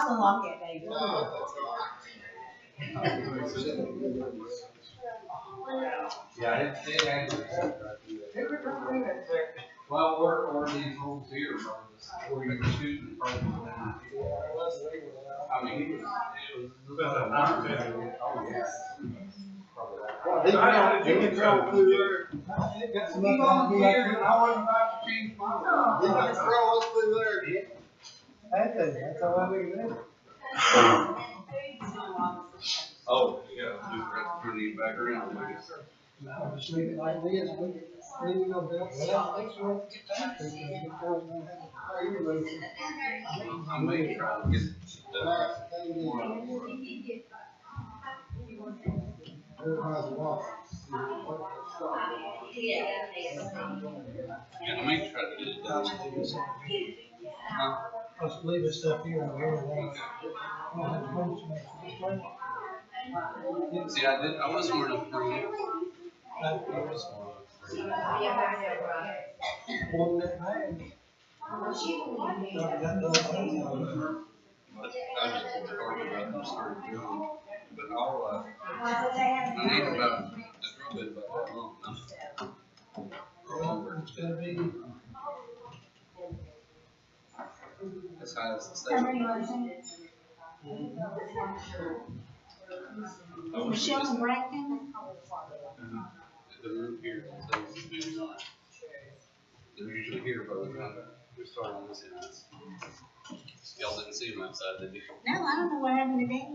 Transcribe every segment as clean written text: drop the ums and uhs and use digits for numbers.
unlock it, baby. Yeah, it actually. Well, or these homes here, or you can shoot the person. I mean, it was. Oh, yeah. He can crawl through there. Got some volunteer, and I wasn't about to change my mind. He can crawl up through there. That's all we do. Oh, yeah, turn it back around. No, just leave it like this. Leave it over there. I may try to get I may try to get it done. Let's leave this stuff here and everything. See, I wasn't wearing a free. But I just pulled the card out and started doing. But I'll, I need about, it's really about that long now. It's gonna be. As high as the station. Michelle and Bracken? The room here, they're usually here by the time we start on this end. Y'all didn't see them outside, did you? No, I don't know what happened to Dan.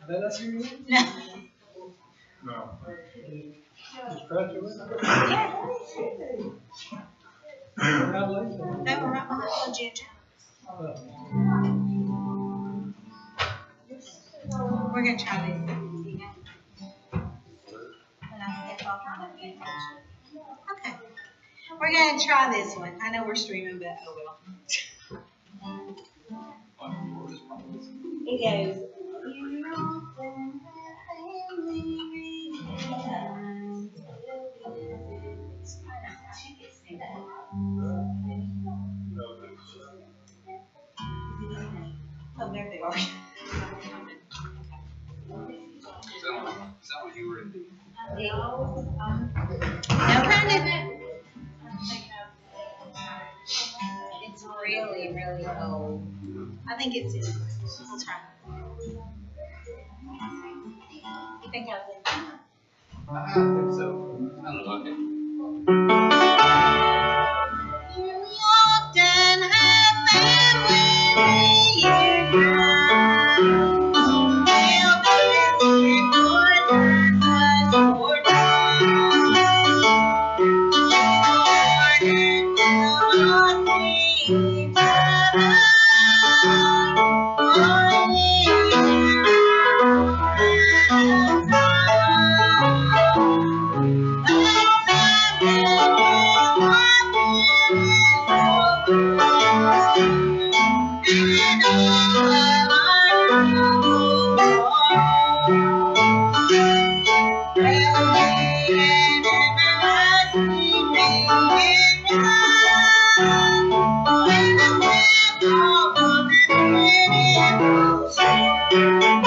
That up here yet? No. No. Just scratch it with it? They were right behind Ginger. We're gonna try this. When I step off on that big picture. Okay. We're gonna try this one. I know we're streaming, but oh well. It goes. Oh, there they are. Sound like you were in the. No kind of. It's really, really old. I think it's in. We'll try. You think I was in? I think so. I don't like it. We often have family reunions. They'll be missing more than us or Thank you.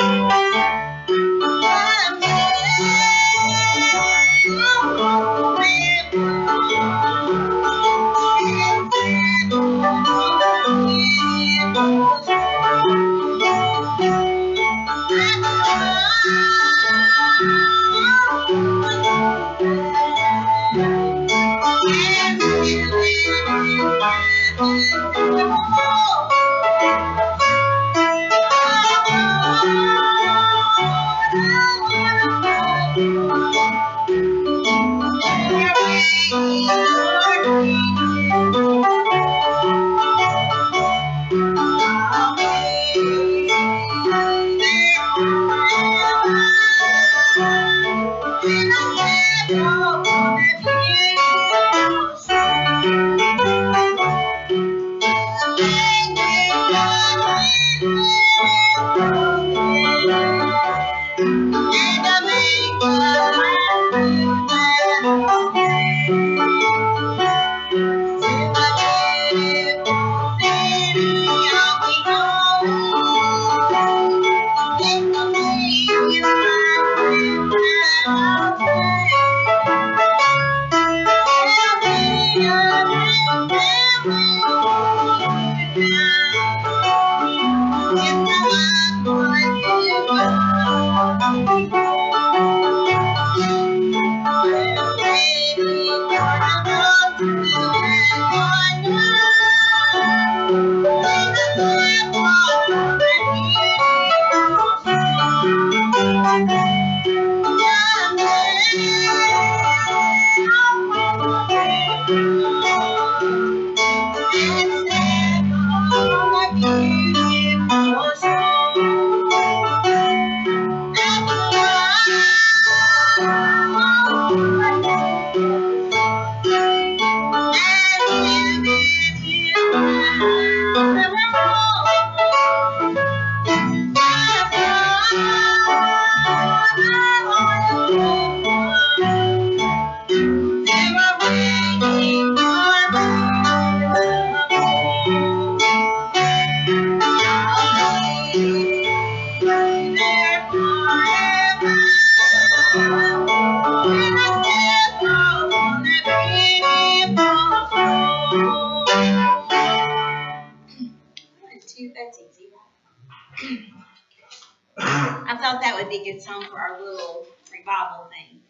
I thought that would be a good song for our little revival thing.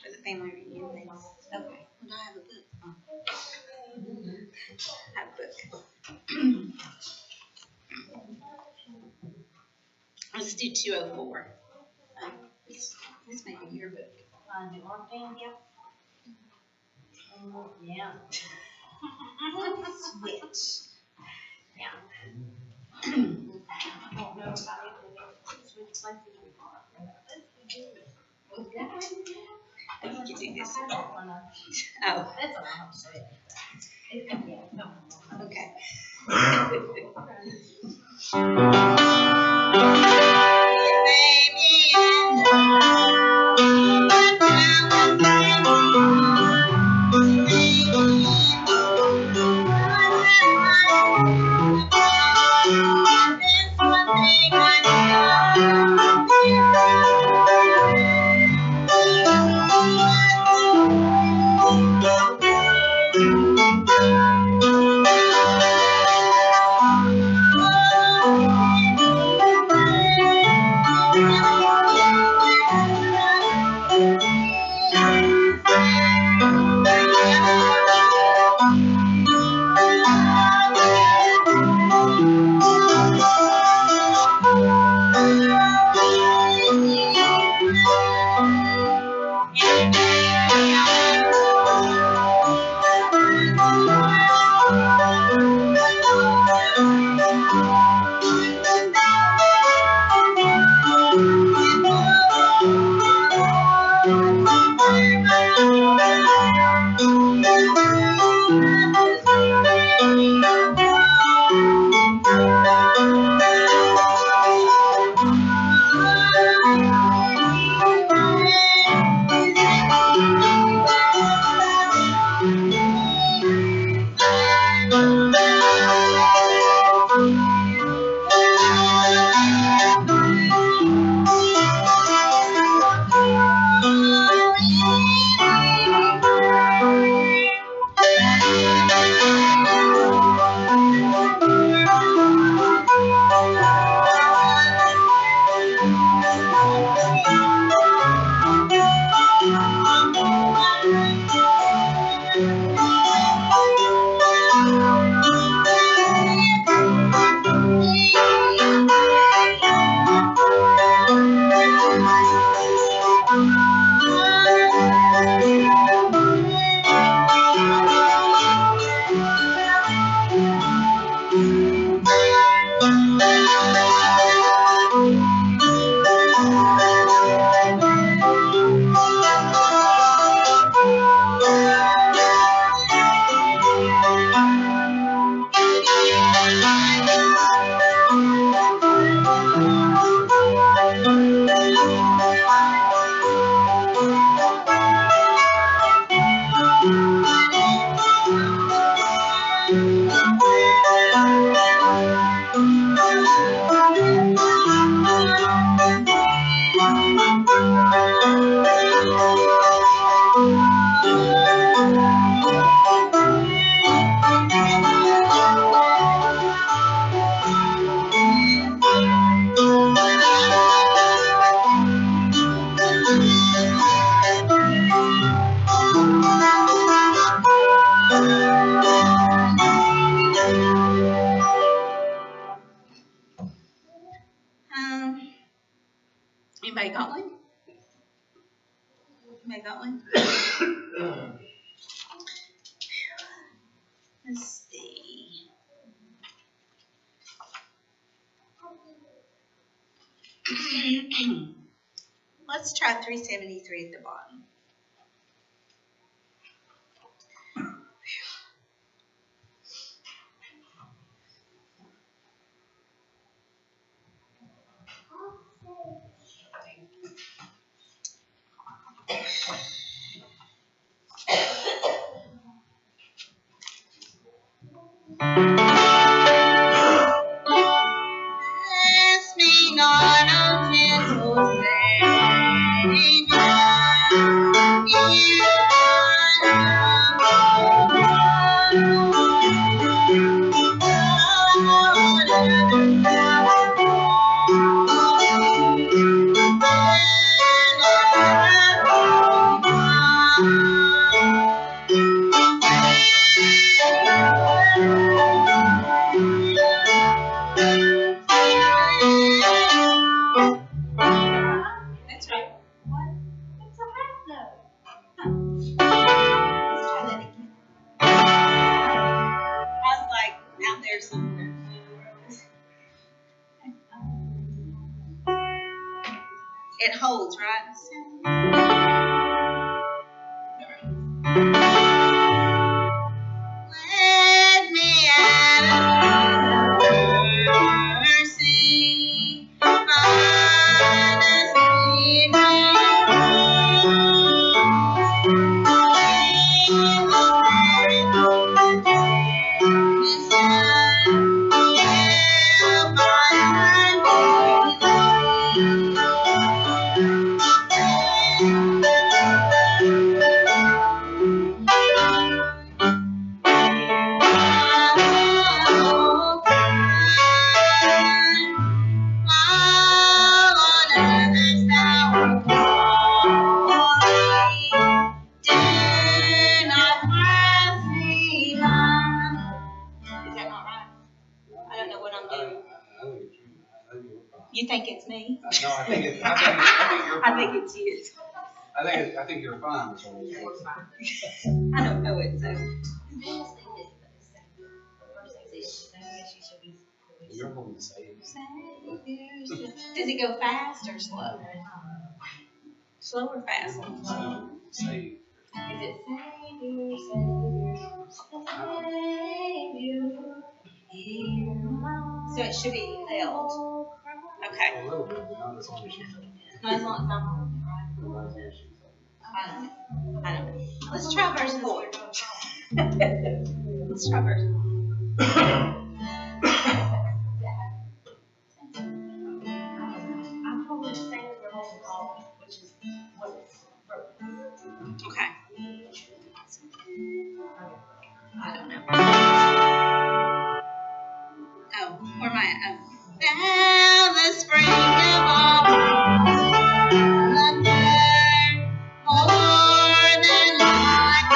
For the family reunion thing. Okay. Do I have a book? Oh. I have a book. Let's do 204. This may be your book. The orphan, yep. Yeah. Switch. Yeah. I don't know about it, but it's which places we are. Okay. You can do this. I have that one up. Oh, That's all I'm saying. It's gonna be, no. okay. Anybody got one? Anybody got one? Let's see. Let's try 373 at the bottom. Bless me not, O gentle Savior, It holds, right? Let me out of mercy, find a sweet You think it's me? No, I think you're I fine. think it's you. I think you're fine. That's all. I don't know it, so. You're holding the same. Does it go fast or slow? Slow or fast? Save. Is it Savior, Savior? So it should be held. Okay. A little bit, but not as long as she's No, as long as I'm holding it, right? I don't know. Let's try verse 4. Let's try verse 4. I'm holding the same as we're holding all, which is what it's. Okay. I don't know. Oh, where am I at? Oh. Now the spring of all wonder, more than life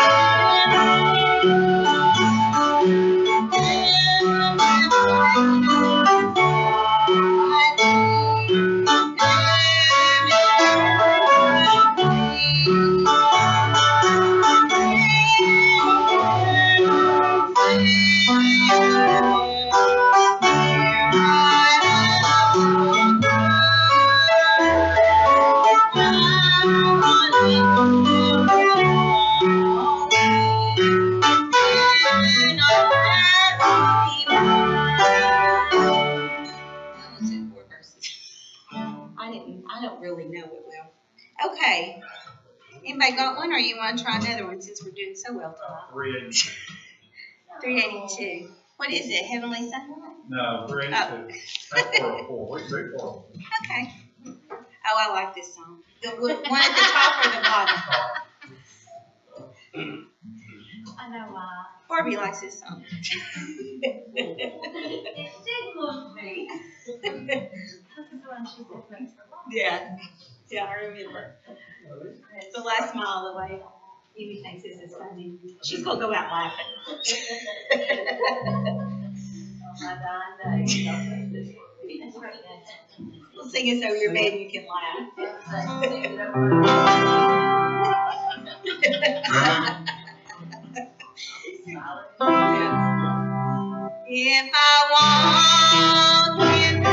I don't really know it well. Okay. Anybody got one, or you want to try another one since we're doing so well tonight? 382. 382. What is it? Heavenly Sunlight? No, 382. That's 404. We can do 404. Okay. Oh, I like this song. The one at the top or the bottom? I know why. Barbie likes this song. It tickles me. This is when she said thanks for lunch. Yeah, I remember. The last mile of the way. Amy thinks this is funny. She's gonna go out laughing. On my dying day, I'll say this one. We'll sing it so your baby can laugh. Sing it over. If I walk in the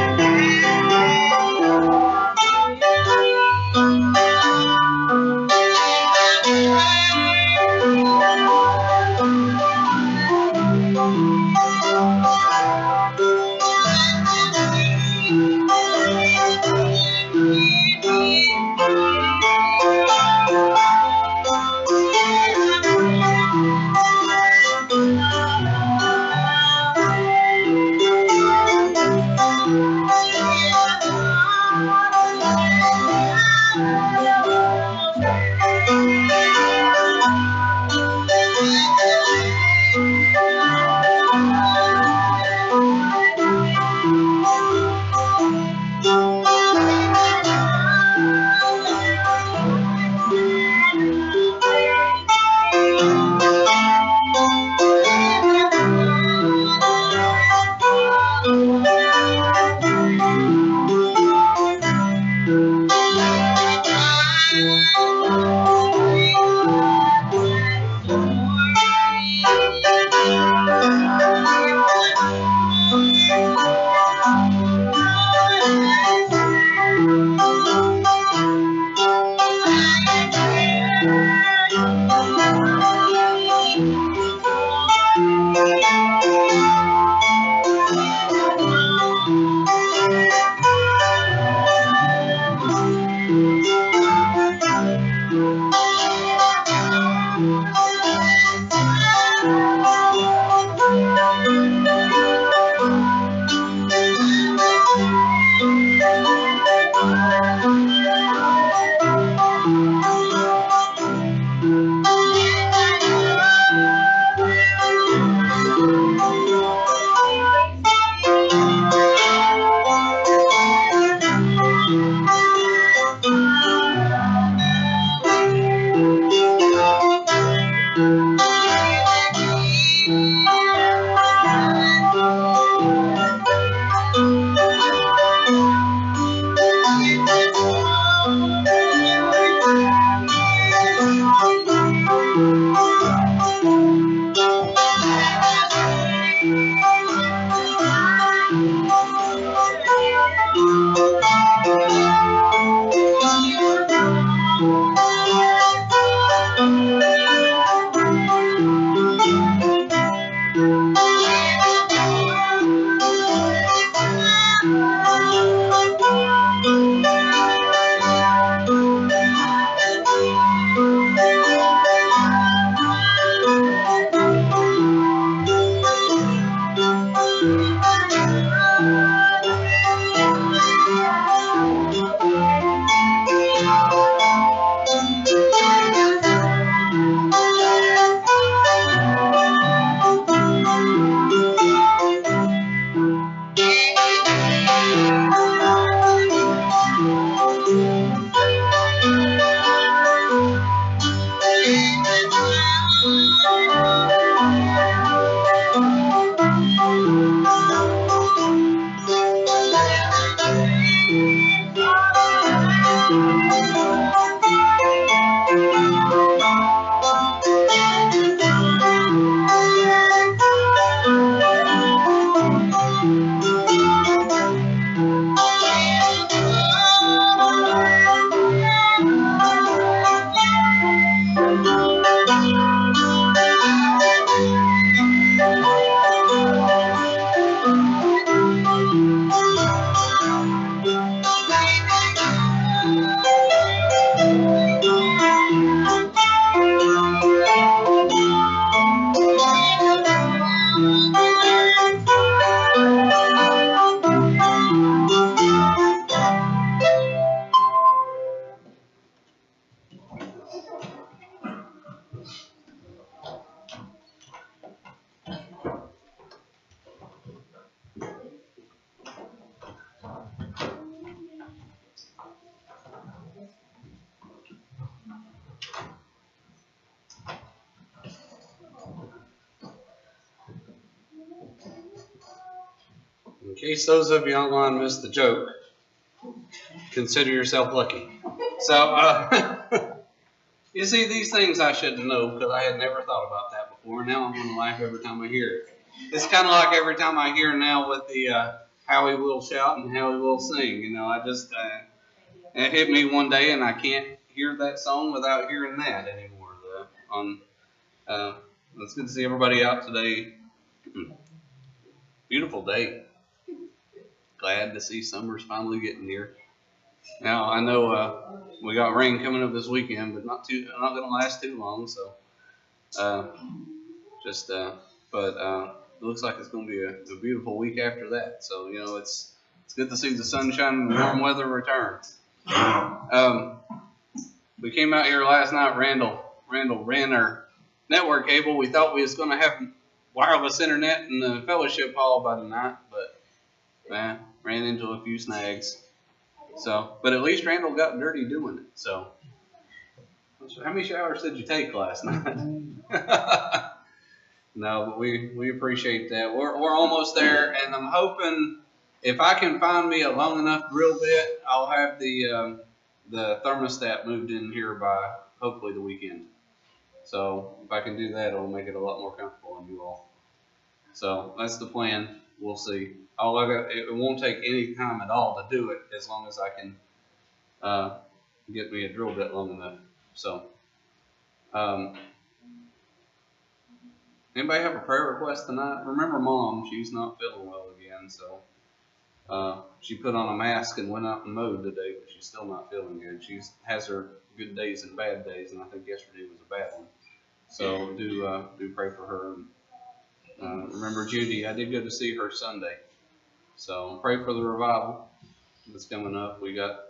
In case those of you online missed the joke, consider yourself lucky. So, you see, these things I shouldn't know because I had never thought about that before. Now I'm going to laugh every time I hear it. It's kind of like every time I hear now with the how he will shout and how he will sing. You know, I just it hit me one day and I can't hear that song without hearing that anymore. It's good to see everybody out today. Beautiful day. Glad to see summer's finally getting here. Now I know we got rain coming up this weekend, but not going to last too long. So but it looks like it's going to be a beautiful week after that. So you know it's good to see the sunshine and warm weather return. We came out here last night. Randall ran our network cable. We thought we was going to have wireless internet in the fellowship hall by the night, but ran into a few snags. So, but at least Randall got dirty doing it. So, how many showers did you take last night? No, but we appreciate that. We're almost there, and I'm hoping if I can find me a long enough drill bit, I'll have the thermostat moved in here by hopefully the weekend. So if I can do that, it'll make it a lot more comfortable on you all. So that's the plan. We'll see. It won't take any time at all to do it as long as I can get me a drill bit long enough. So, anybody have a prayer request tonight? Remember Mom, she's not feeling well again, so she put on a mask and went out and mowed today, but she's still not feeling good. She has her good days and bad days, and I think yesterday was a bad one. So do pray for her. Remember Judy, I did go to see her Sunday. So pray for the revival that's coming up. We got,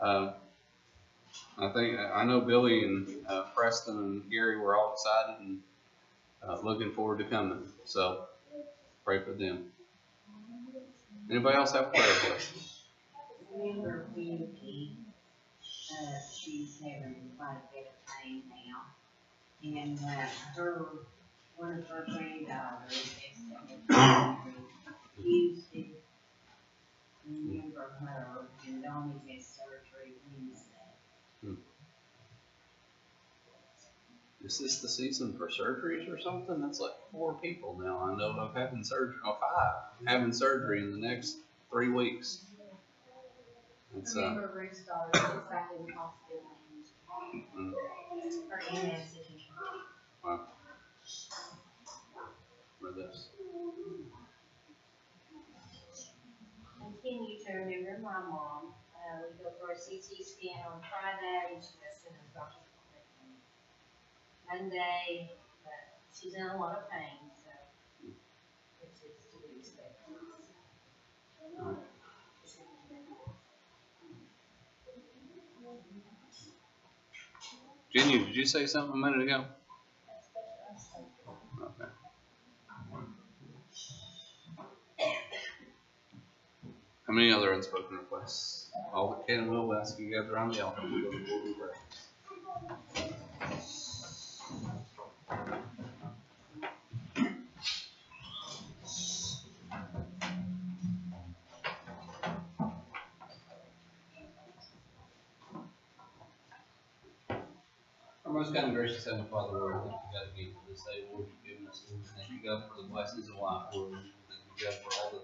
I know Billy and Preston and Gary were all excited and looking forward to coming. So pray for them. Anybody else have a prayer request? Remember Winky, she's having quite a bit of pain now. And one of her granddaughters has Tuesday. Remember her, and Donnie has surgery Wednesday. Is this the season for surgeries or something? That's like 4 people now I know of having surgery, or 5 having surgery in the next 3 weeks. It's, I remember Bruce daughter was back in the hospital mm, or in that situation. wow. For this. Continue to remember my mom. We go for a CT scan on Friday, and she has to have doctor's appointment Monday, but she's in a lot of pain, so it's to be expected. Jenny, did you say something a minute ago? Okay. How many other unspoken requests? All that can and will ask you gather around the altar. We go to the Lord in prayer. Our most kind and gracious Heavenly Father, Lord, I thank you, God, again for this day, Lord, you've given us, Lord. Thank you, God, for the blessings of life, Lord. Thank you, God, for all the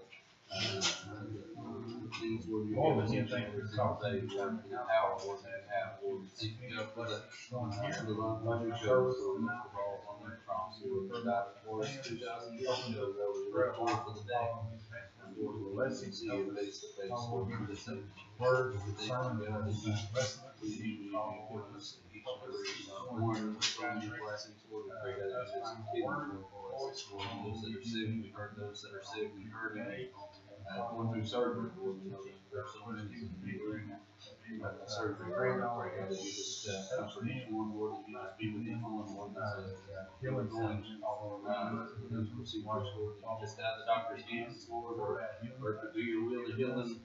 things, Lord, you've given us each and every single day, Lord, for the power, Lord, that you have, Lord. Thank you, God, for the love that you show us, Lord, most of all on the cross, Lord, that died for us 2,000 years ago, Lord. We look forward to the day. And Lord, we can see you face to face, Lord, and just say, Words, thank you, sermon, God, that you've lesson. given us each and every one of your blessings, Lord. We pray that you just continue to bless us, Lord. Those that are sick, we heard those that are sick, we heard any going through surgery, Lord. We know that there's so many during the surgery, Lord. I pray, God, that you just comfort each one, Lord, that you just be with each one, Lord, that's healing going those procedures, Lord, that you just have the doctor's hands, Lord, or if it be your will to heal them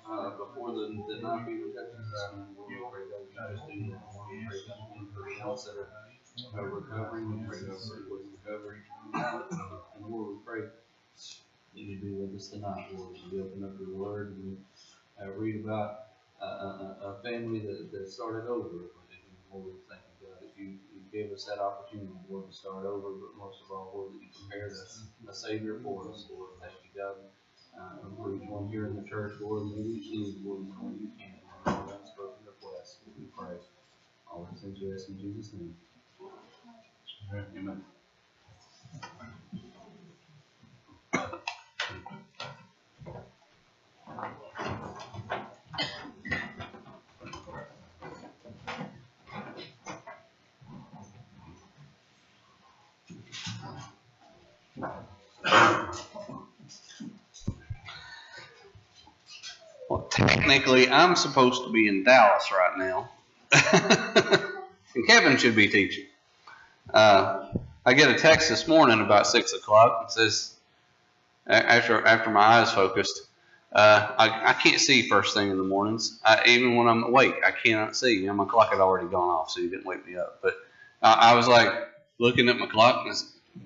before the night even touches the skin, Lord. We pray, God, that you just do that, Lord. We pray, God, for the ones that are recovering, we pray, God, for everyone's recovery. And Lord, we pray that you be with us tonight, Lord, as we open up your word and we read about a family that started over. Lord, we thank you, God, that you gave us that opportunity, Lord, to start over, but most of all, Lord, that you prepared us a Savior for us, Lord. Thank you, God, for each one here in the church, Lord, and each need, Lord, and only you can, Lord, unspoken requests, we pray. All these things we ask in Jesus' name. Amen. Well, technically, I'm supposed to be in Dallas right now. And Kevin should be teaching. I get a text this morning about 6 o'clock. It says, after my eyes focused, I can't see first thing in the mornings. Even when I'm awake, I cannot see. My clock had already gone off, so you didn't wake me up. But I was like looking at my clock and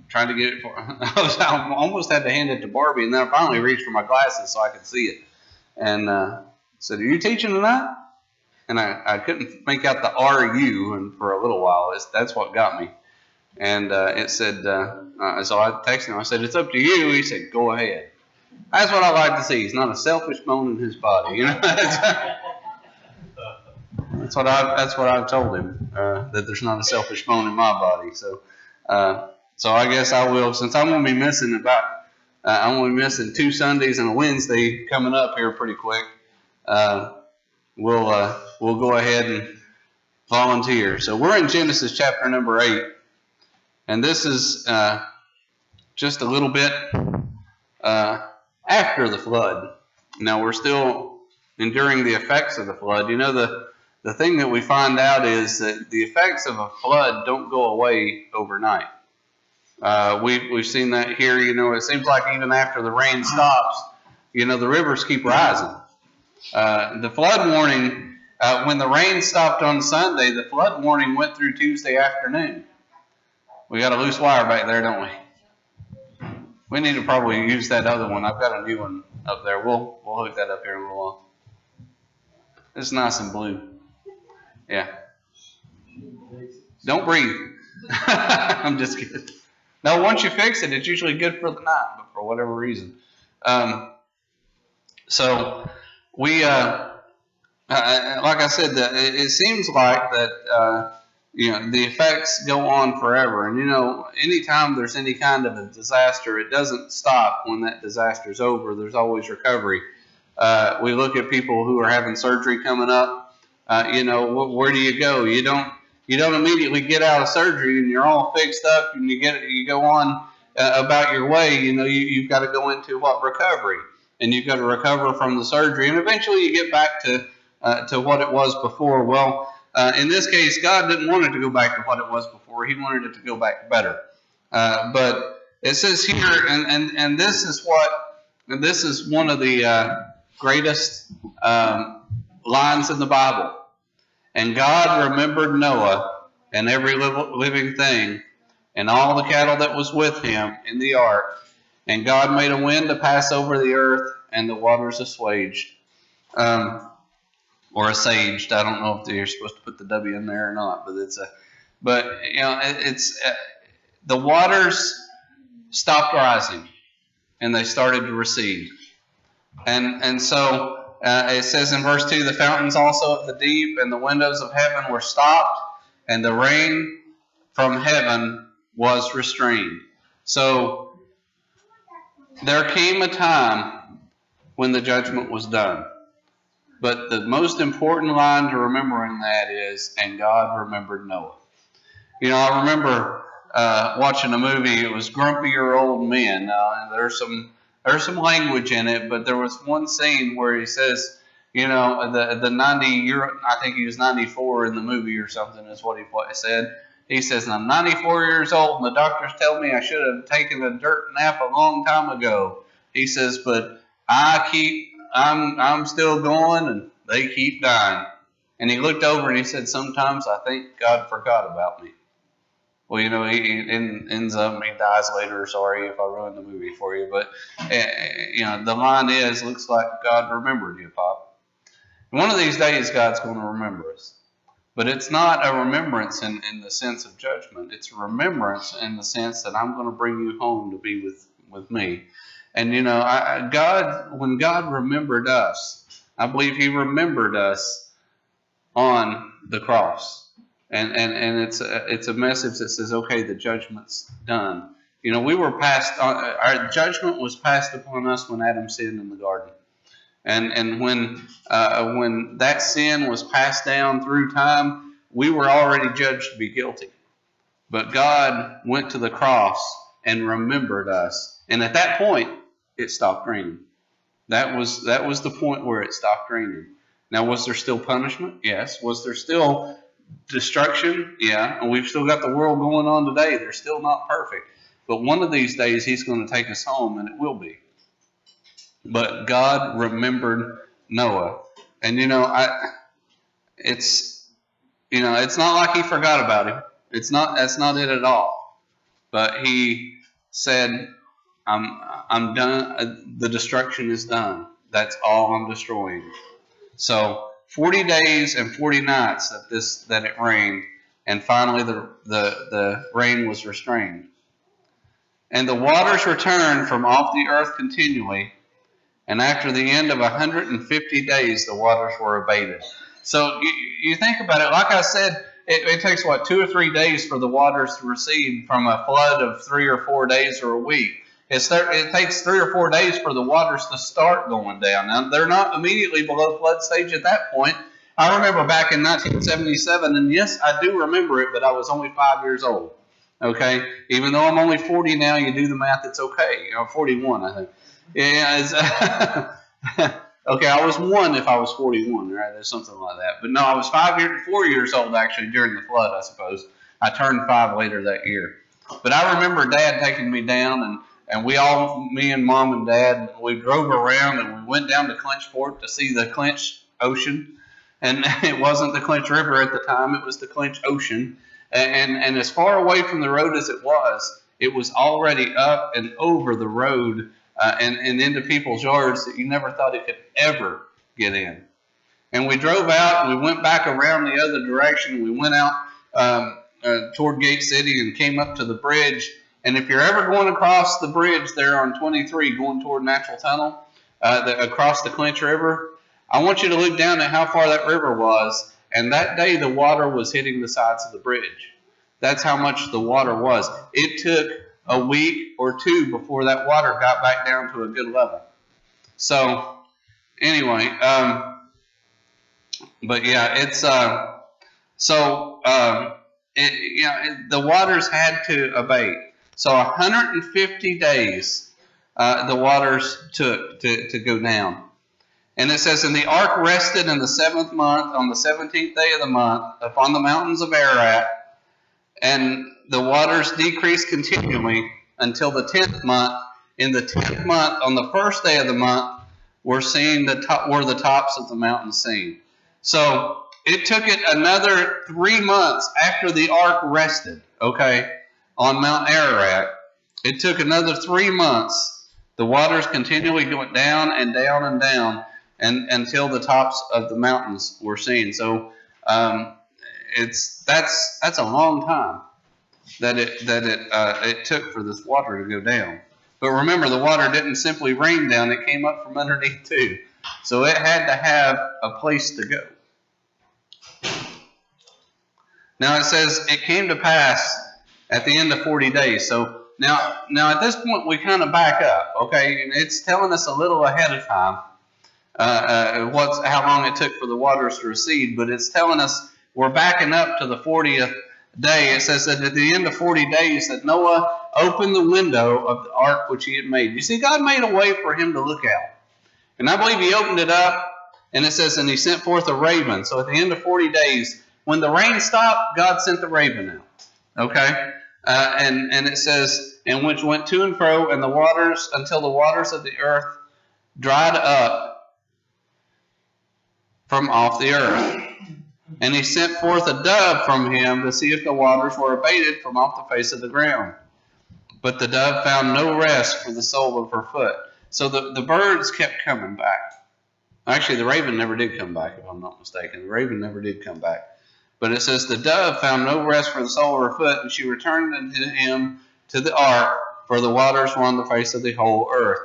trying to get it for. I almost had to hand it to Barbie, and then I finally reached for my glasses so I could see it. And said, "Are you teaching tonight?" And I couldn't make out the RU, and for a little while, that's what got me. And it said, so I texted him. I said, "It's up to you." He said, "Go ahead." That's what I like to see. He's not a selfish bone in his body, you know. That's what I've told him. That there's not a selfish bone in my body. So I guess I will, since I'm going to be missing I'm going to be missing 2 Sundays and a Wednesday coming up here pretty quick. We'll go ahead and volunteer. So we're in Genesis chapter number 8, and this is just a little bit after the flood. Now we're still enduring the effects of the flood. You know, the thing that we find out is that the effects of a flood don't go away overnight. We've seen that here. You know, it seems like even after the rain stops, you know, the rivers keep rising. The flood warning, when the rain stopped on Sunday, the flood warning went through Tuesday afternoon. We got a loose wire back there, don't we? We need to probably use that other one. I've got a new one up there. We'll hook that up here in a little while. It's nice and blue. Yeah. Don't breathe. I'm just kidding. No, once you fix it, it's usually good for the night, but for whatever reason. So we like I said, it seems like that the effects go on forever. And anytime there's any kind of a disaster, it doesn't stop when that disaster's over. There's always recovery. We look at people who are having surgery coming up. Where do you go? You don't immediately get out of surgery and you're all fixed up and you go on about your way. You've got to go into recovery, and you've got to recover from the surgery, and eventually you get back to what it was before. Well, in this case, God didn't want it to go back to what it was before. He wanted it to go back better. But it says here, and this is one of the greatest lines in the Bible. And God remembered Noah and every living thing and all the cattle that was with him in the ark. And God made a wind to pass over the earth, and the waters assuaged. Or assuaged. I don't know if you're supposed to put the W in there or not, but the waters stopped rising and they started to recede. And so it says in verse 2, the fountains also of the deep and the windows of heaven were stopped, and the rain from heaven was restrained. So there came a time when the judgment was done. But the most important line to remember in that is, and God remembered Noah. I remember watching a movie. It was Grumpier Old Men. And there's some language in it, but there was one scene where he says, the 90-year, I think he was 94 in the movie or something is what he said. He says, I'm 94 years old and the doctors tell me I should have taken a dirt nap a long time ago. He says, but I'm still going and they keep dying. And he looked over and he said, sometimes I think God forgot about me. Well, he ends up, he dies later. Sorry if I ruined the movie for you. But, the line is, looks like God remembered you, Pop. One of these days, God's going to remember us. But it's not a remembrance in the sense of judgment. It's a remembrance in the sense that I'm going to bring you home to be with me. And, when God remembered us, I believe he remembered us on the cross. And it's a message that says, okay, the judgment's done. We were our judgment was passed upon us when Adam sinned in the garden. And when that sin was passed down through time, we were already judged to be guilty. But God went to the cross and remembered us. And at that point, it stopped raining. That was the point where it stopped raining. Now, was there still punishment? Yes. Was there still destruction? Yeah. And we've still got the world going on today. They're still not perfect. But one of these days, he's going to take us home, and it will be. But God remembered Noah. And, it's not like he forgot about him. That's not it at all. But he said, I'm done. The destruction is done. That's all I'm destroying. So 40 days and 40 nights that it rained, and finally the rain was restrained. And the waters returned from off the earth continually, and after the end of 150 days, the waters were abated. So you think about it, like I said, it takes, 2 or 3 days for the waters to recede from a flood of 3 or 4 days or a week. It takes 3 or 4 days for the waters to start going down. Now, they're not immediately below flood stage at that point. I remember back in 1977, and yes, I do remember it, but I was only 5 years old. Okay? Even though I'm only 40 now, you do the math, it's okay. 41, I think. Yeah, okay, I was 1 if I was 41, right? There's something like that. But no, I was 4 years old actually during the flood, I suppose. I turned 5 later that year. But I remember Dad taking me down, and me and Mom and Dad, we drove around and we went down to Clinchport to see the Clinch Ocean. And it wasn't the Clinch River at the time, it was the Clinch Ocean. And as far away from the road as it was already up and over the road and into people's yards that you never thought it could ever get in. And we drove out and we went back around the other direction. We went out toward Gate City and came up to the bridge. And if you're ever going across the bridge there on 23 going toward Natural Tunnel across the Clinch River, I want you to look down at how far that river was, and that day the water was hitting the sides of the bridge. That's how much the water was. It took a week or two before that water got back down to a good level. So, anyway, but yeah, it's the waters had to abate. So 150 days the waters took to go down. And it says, and the ark rested in the 7th month on the 17th day of the month upon the mountains of Ararat, and the waters decreased continually until the 10th month. In the 10th month, on the 1st day of the month, were the tops of the mountains seen. So it took it another 3 months after the ark rested, okay, on Mount Ararat. It took another 3 months. The waters continually went down and down and down, and until the tops of the mountains were seen. So that's a long time that it took for this water to go down. But remember, the water didn't simply rain down; it came up from underneath too. So it had to have a place to go. Now it says it came to pass at the end of 40 days. So now at this point we kind of back up, okay? And it's telling us a little ahead of time how long it took for the waters to recede, but it's telling us we're backing up to the 40th day. It says that at the end of 40 days that Noah opened the window of the ark which he had made. You see, God made a way for him to look out. And I believe he opened it up, and it says, and he sent forth a raven. So at the end of 40 days, when the rain stopped, God sent the raven out. Okay? And it says, and which went to and fro, and the waters, until the waters of the earth dried up from off the earth. And he sent forth a dove from him to see if the waters were abated from off the face of the ground. But the dove found no rest for the sole of her foot. So the birds kept coming back. Actually, the raven never did come back, if I'm not mistaken. The raven never did come back. But it says, the dove found no rest for the sole of her foot, and she returned unto him to the ark, for the waters were on the face of the whole earth.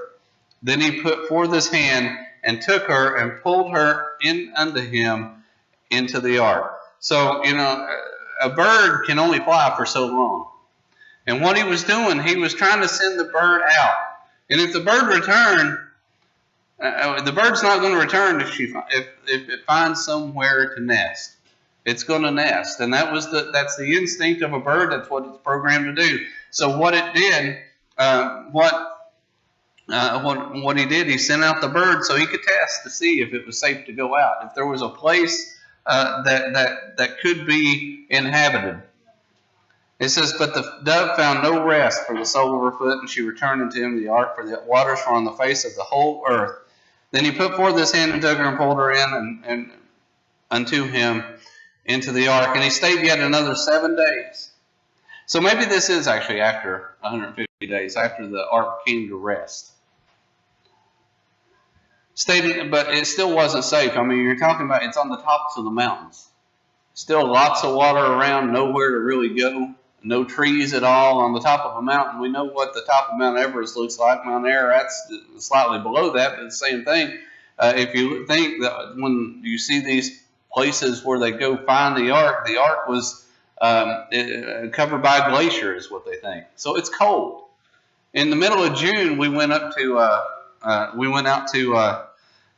Then he put forth his hand, and took her, and pulled her in unto him into the ark. So, a bird can only fly for so long. And what he was doing, he was trying to send the bird out. And if the bird returned, the bird's not going to return if it finds somewhere to nest. It's going to nest, and that's the instinct of a bird. That's what it's programmed to do. So what it did, what he did, he sent out the bird so he could test to see if it was safe to go out, if there was a place that could be inhabited. It says, but the dove found no rest for the sole of her foot, and she returned unto him the ark, for the waters were on the face of the whole earth. Then he put forth his hand and took her and pulled her in and unto him into the ark, and he stayed yet another 7 days. So maybe this is actually after 150 days, after the ark came to rest. But it still wasn't safe. I mean, you're talking about it's on the tops of the mountains. Still lots of water around, nowhere to really go. No trees at all on the top of a mountain. We know what the top of Mount Everest looks like. Mount Ararat's slightly below that, but the same thing. If you think that when you see these places where they go find the ark was covered by a glacier, is what they think. So it's cold. In the middle of June, we went out to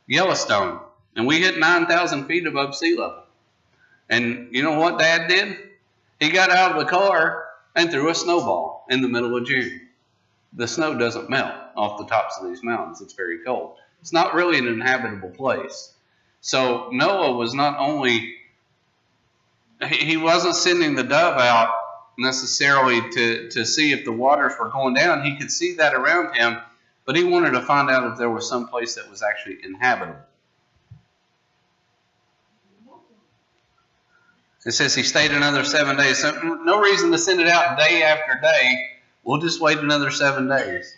Yellowstone, and we hit 9,000 feet above sea level. And you know what Dad did? He got out of the car and threw a snowball in the middle of June. The snow doesn't melt off the tops of these mountains. It's very cold. It's not really an inhabitable place. So Noah was not only, he wasn't sending the dove out necessarily to see if the waters were going down. He could see that around him, but he wanted to find out if there was some place that was actually inhabitable. It says he stayed another 7 days. So no reason to send it out day after day. We'll just wait another 7 days.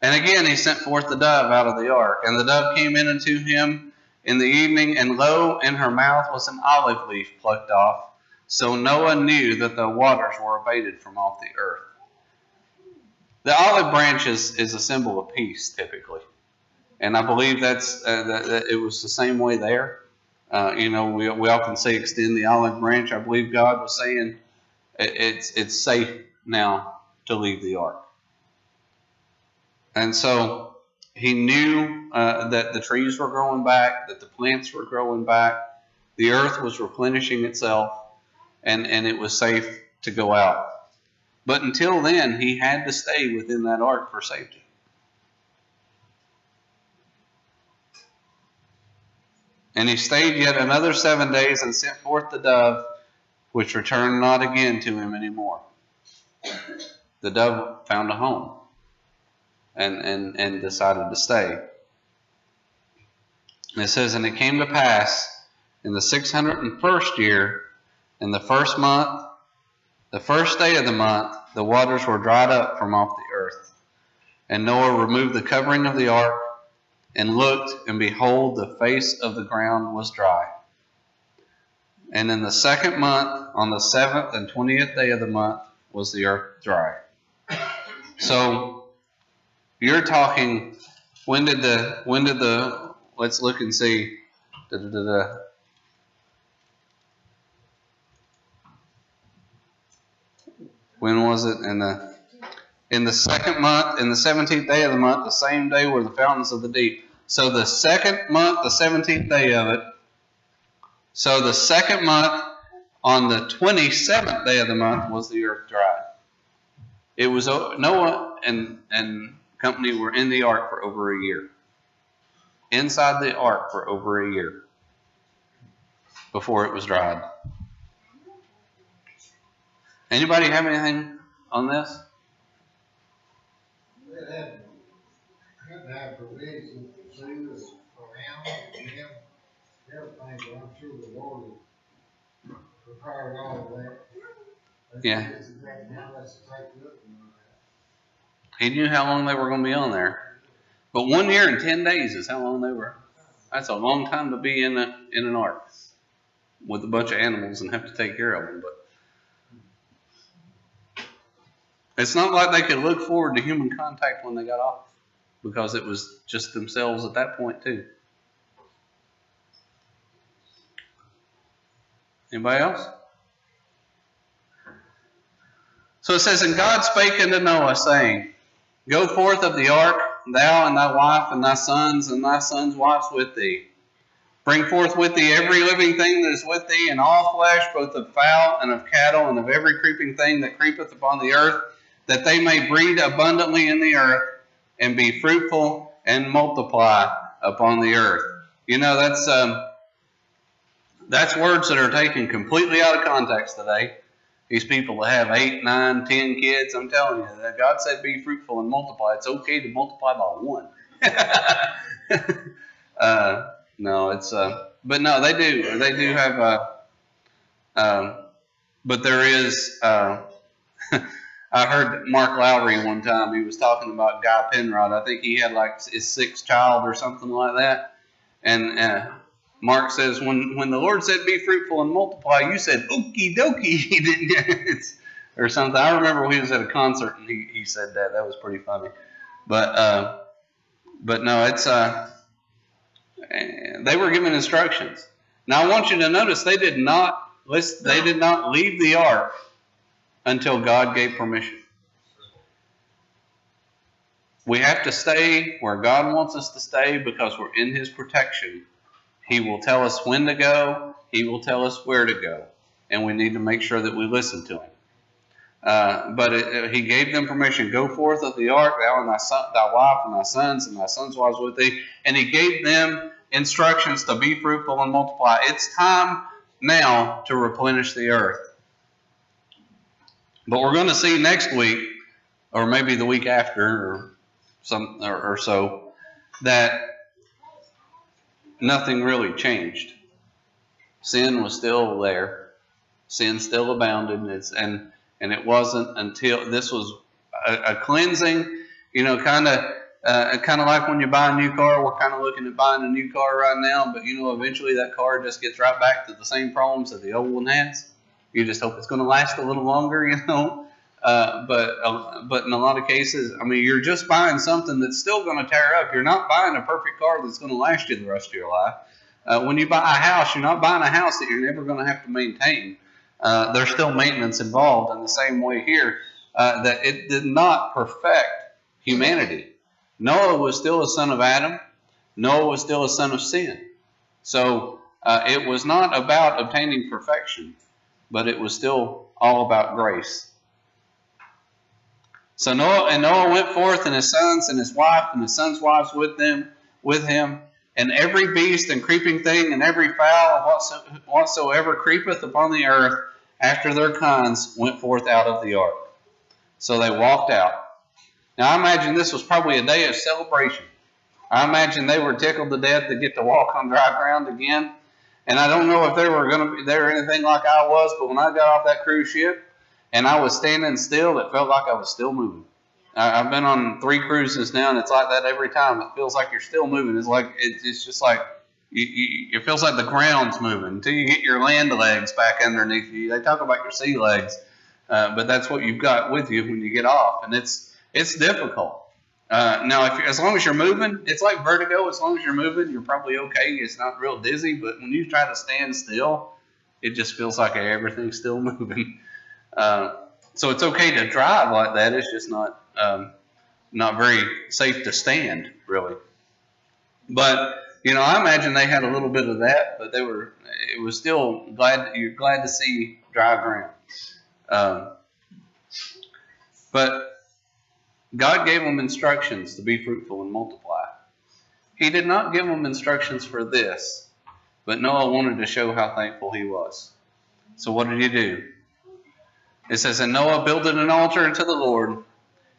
And again, he sent forth the dove out of the ark. And the dove came in unto him in the evening, and lo, in her mouth was an olive leaf plucked off. So Noah knew that the waters were abated from off the earth. The olive branch is a symbol of peace, typically. And I believe that it was the same way there. We often say extend the olive branch. I believe God was saying it's safe now to leave the ark. And so he knew that the trees were growing back, that the plants were growing back, the earth was replenishing itself, and it was safe to go out. But until then, he had to stay within that ark for safety. And he stayed yet another 7 days and sent forth the dove, which returned not again to him anymore. The dove found a home and decided to stay. And it says, and it came to pass in the 601st year, in the first month, the first day of the month, the waters were dried up from off the earth. And Noah removed the covering of the ark, and looked, and behold, the face of the ground was dry. And in the second month, on the 7th and 20th day of the month, was the earth dry. So you're talking, when did the let's look and see. When was it? In the second month, in the 17th day of the month, the same day were the fountains of the deep. So the second month, the 17th day of it. So the second month, on the 27th day of the month, was the earth dried. It was Noah and company were in the ark for over a year. Inside the ark for over a year before it was dried. Anybody have anything on this? They had to have provisions for food around them, everything, but I'm sure the Lord prepared all of that. Yeah. That's exactly how that's taken up. He knew how long they were going to be on there. But 1 year and 10 days is how long they were. That's a long time to be in an ark with a bunch of animals and have to take care of them. But it's not like they could look forward to human contact when they got off, because it was just themselves at that point too. Anybody else? So it says, and God spake unto Noah, saying, go forth of the ark, thou and thy wife and thy sons wives with thee. Bring forth with thee every living thing that is with thee, and all flesh, both of fowl and of cattle, and of every creeping thing that creepeth upon the earth, that they may breed abundantly in the earth, and be fruitful and multiply upon the earth. That's words that are taken completely out of context today. These people that have 8, 9, 10 kids, I'm telling you, that God said be fruitful and multiply. It's okay to multiply by 1. No, it's but no, they do have but there is I heard Mark Lowry one time. He was talking about Guy Penrod. I think he had like his 6th child or something like that. And Mark says, when the Lord said be fruitful and multiply, you said okie dokie, didn't you? Or something. I remember when he was at a concert and he said that. That was pretty funny. But no, it's they were given instructions. Now I want you to notice they did not leave the ark until God gave permission. We have to stay where God wants us to stay because we're in His protection. He will tell us when to go. He will tell us where to go. And we need to make sure that we listen to Him. But He gave them permission. Go forth of the ark, thou and thy wife and thy sons' wives with thee. And He gave them instructions to be fruitful and multiply. It's time now to replenish the earth. But we're going to see next week, or maybe the week after, or so, that nothing really changed. Sin was still there. Sin still abounded, and it wasn't until this was a cleansing. Kind of like when you buy a new car. We're kind of looking at buying a new car right now, but eventually that car just gets right back to the same problems that the old one has. You just hope it's going to last a little longer, But in a lot of cases, I mean, you're just buying something that's still going to tear up. You're not buying a perfect car that's going to last you the rest of your life. When you buy a house, you're not buying a house that you're never going to have to maintain. There's still maintenance involved in the same way here, that it did not perfect humanity. Noah was still a son of Adam. Noah was still a son of sin. So it was not about obtaining perfection, but it was still all about grace. So Noah went forth, and his sons and his wife and his sons' wives with him, and every beast and creeping thing and every fowl whatsoever creepeth upon the earth after their kinds went forth out of the ark. So they walked out. Now I imagine this was probably a day of celebration. I imagine they were tickled to death to get to walk on dry ground again. And I don't know if they were anything like I was, but when I got off that cruise ship and I was standing still, it felt like I was still moving. I've been on 3 cruises now, and it's like that every time. It feels like you're still moving. It's just like it feels like the ground's moving until you get your land legs back underneath you. They talk about your sea legs, but that's what you've got with you when you get off, and it's difficult. Now, as long as you're moving, it's like vertigo. As long as you're moving, you're probably okay. It's not real dizzy, but when you try to stand still, it just feels like everything's still moving. So it's okay to drive like that. It's just not very safe to stand, really. But I imagine they had a little bit of that, but it was still you're glad to see dry ground. But God gave them instructions to be fruitful and multiply. He did not give them instructions for this, but Noah wanted to show how thankful he was. So what did he do? It says, and Noah builded an altar unto the Lord,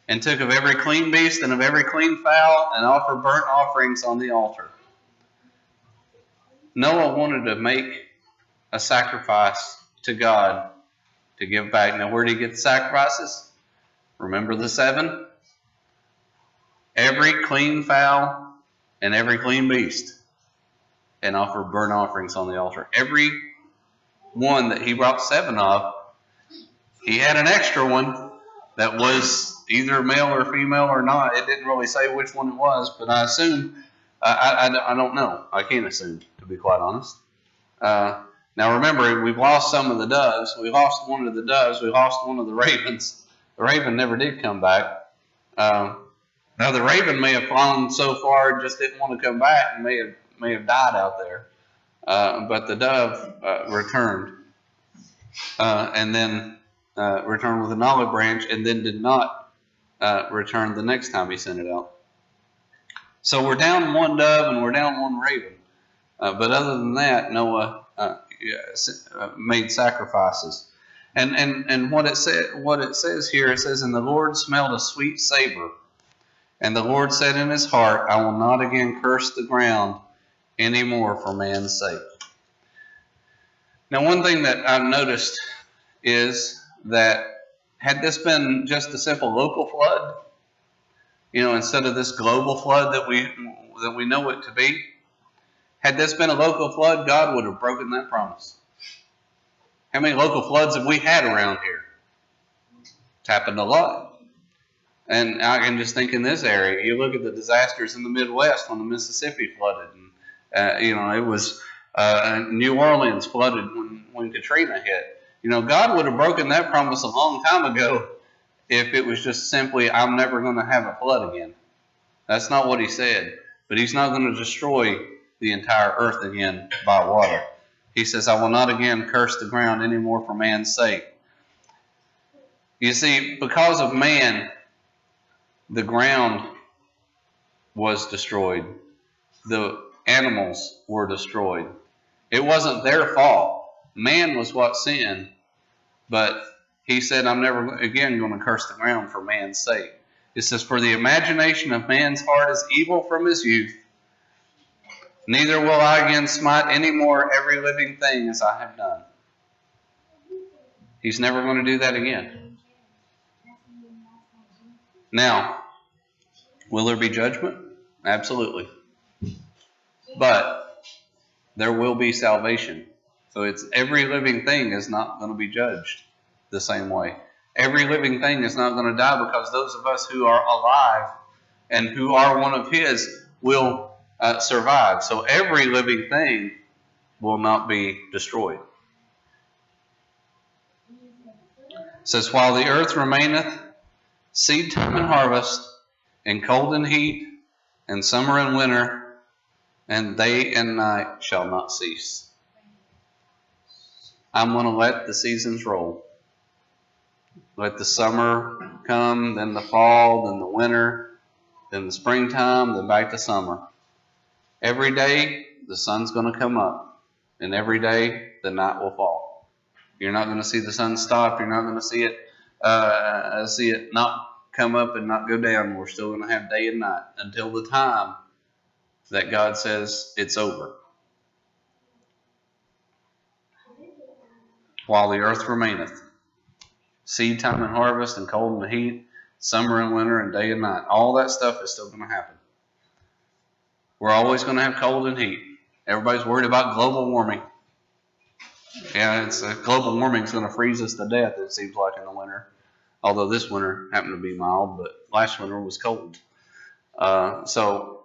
and took of every clean beast and of every clean fowl, and offered burnt offerings on the altar. Noah wanted to make a sacrifice to God to give back. Now, where did he get the sacrifices? Remember the 7? Every clean fowl and every clean beast, and offered burnt offerings on the altar. Every one that he brought 7 of, he had an extra one that was either male or female or not. It didn't really say which one it was, but I assume, I don't know. I can't assume, to be quite honest. Now remember, we've lost some of the doves. We lost one of the doves. We lost one of the ravens. The raven never did come back. Now the raven may have flown so far, just didn't want to come back, and may have died out there. But the dove returned, and then returned with an olive branch, and then did not return the next time he sent it out. So we're down 1 dove and we're down 1 raven. But other than that, Noah made sacrifices. And what it says here, it says, and the Lord smelled a sweet savor. And the Lord said in his heart, I will not again curse the ground any more for man's sake. Now, one thing that I've noticed is that had this been just a simple local flood, instead of this global flood that we know it to be, had this been a local flood, God would have broken that promise. How many local floods have we had around here? It's happened a lot. And I can just think in this area, you look at the disasters in the Midwest when the Mississippi flooded, and it was New Orleans flooded when Katrina hit. God would have broken that promise a long time ago if it was just simply, I'm never going to have a flood again. That's not what he said. But he's not going to destroy the entire earth again by water. He says, I will not again curse the ground anymore for man's sake. You see, because of man, the ground was destroyed. The animals were destroyed. It wasn't their fault. Man was what sinned. But he said, I'm never again going to curse the ground for man's sake. It says, for the imagination of man's heart is evil from his youth. Neither will I again smite any more every living thing as I have done. He's never going to do that again. Now, will there be judgment? Absolutely. But there will be salvation. So it's every living thing is not going to be judged the same way. Every living thing is not going to die, because those of us who are alive and who are one of His will survive. So every living thing will not be destroyed. It says, while the earth remaineth, seed time and harvest, and cold and heat, and summer and winter, and day and night shall not cease. I'm going to let the seasons roll. Let the summer come, then the fall, then the winter, then the springtime, then back to summer. Every day the sun's going to come up, and every day the night will fall. You're not going to see the sun stop. You're not going to see it not come up and not go down. We're still going to have day and night until the time that God says it's over. While the earth remaineth, seed time and harvest, and cold and heat, summer and winter, and day and night. All that stuff is still going to happen. We're always going to have cold and heat. Everybody's worried about global warming. Yeah, global warming is going to freeze us to death, it seems like, in the winter. Although this winter happened to be mild, but last winter was cold. So,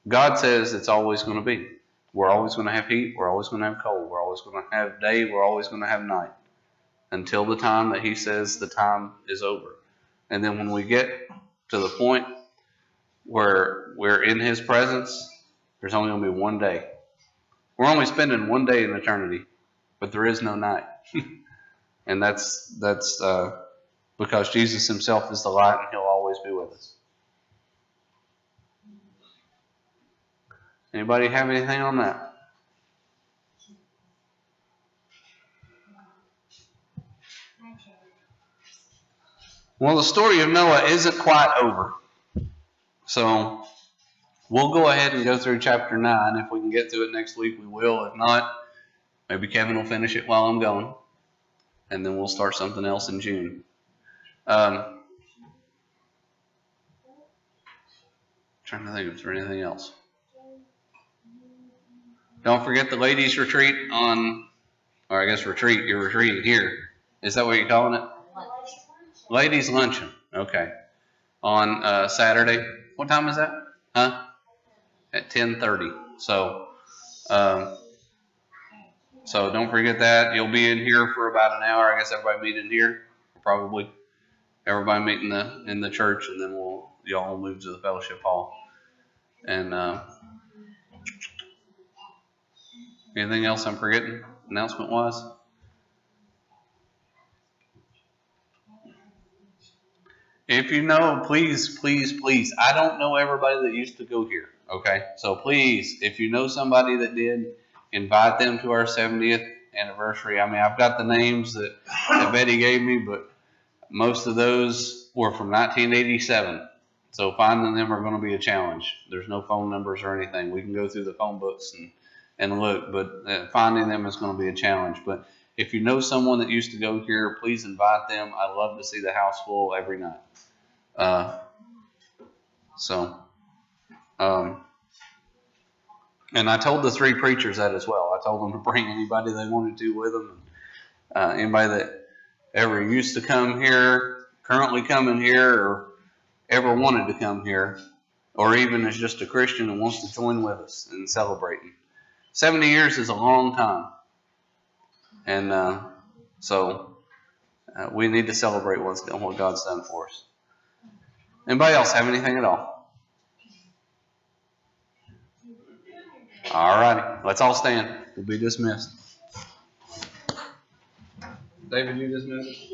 God says it's always going to be. We're always going to have heat. We're always going to have cold. We're always going to have day. We're always going to have night. Until the time that He says the time is over. And then when we get to the point where we're in His presence, there's only going to be one day. We're only spending one day in eternity, but there is no night. And that's because Jesus Himself is the light, and He'll always be with us. Anybody have anything on that? Well, the story of Noah isn't quite over. So we'll go ahead and go through chapter 9. If we can get through it next week, we will. If not, maybe Kevin will finish it while I'm going. And then we'll start something else in June. Trying to think if there's anything else. Don't forget the ladies' retreat you're retreating here. Is that what you're calling it? Ladies' luncheon. Okay. On Saturday. What time is that? Huh? At 10:30. So don't forget that. You'll be in here for about an hour. I guess everybody meet in here. Probably. Everybody meet in the church, and then y'all will move to the fellowship hall. And anything else I'm forgetting, announcement-wise? If you know, please, please, please. I don't know everybody that used to go here, okay? So please, if you know somebody that did, invite them to our 70th anniversary. I mean, I've got the names that Betty gave me, but most of those were from 1987. So finding them are going to be a challenge. There's no phone numbers or anything. We can go through the phone books and look, but finding them is going to be a challenge. But if you know someone that used to go here, please invite them. I love to see the house full every night. And I told the 3 preachers that as well. I told them to bring anybody they wanted to with them. Anybody that ever used to come here, currently coming here, or ever wanted to come here, or even is just a Christian and wants to join with us in celebrating. 70 years is a long time. And so we need to celebrate what God's done for us. Anybody else have anything at all? All righty. Let's all stand. We'll be dismissed. David, you dismissed?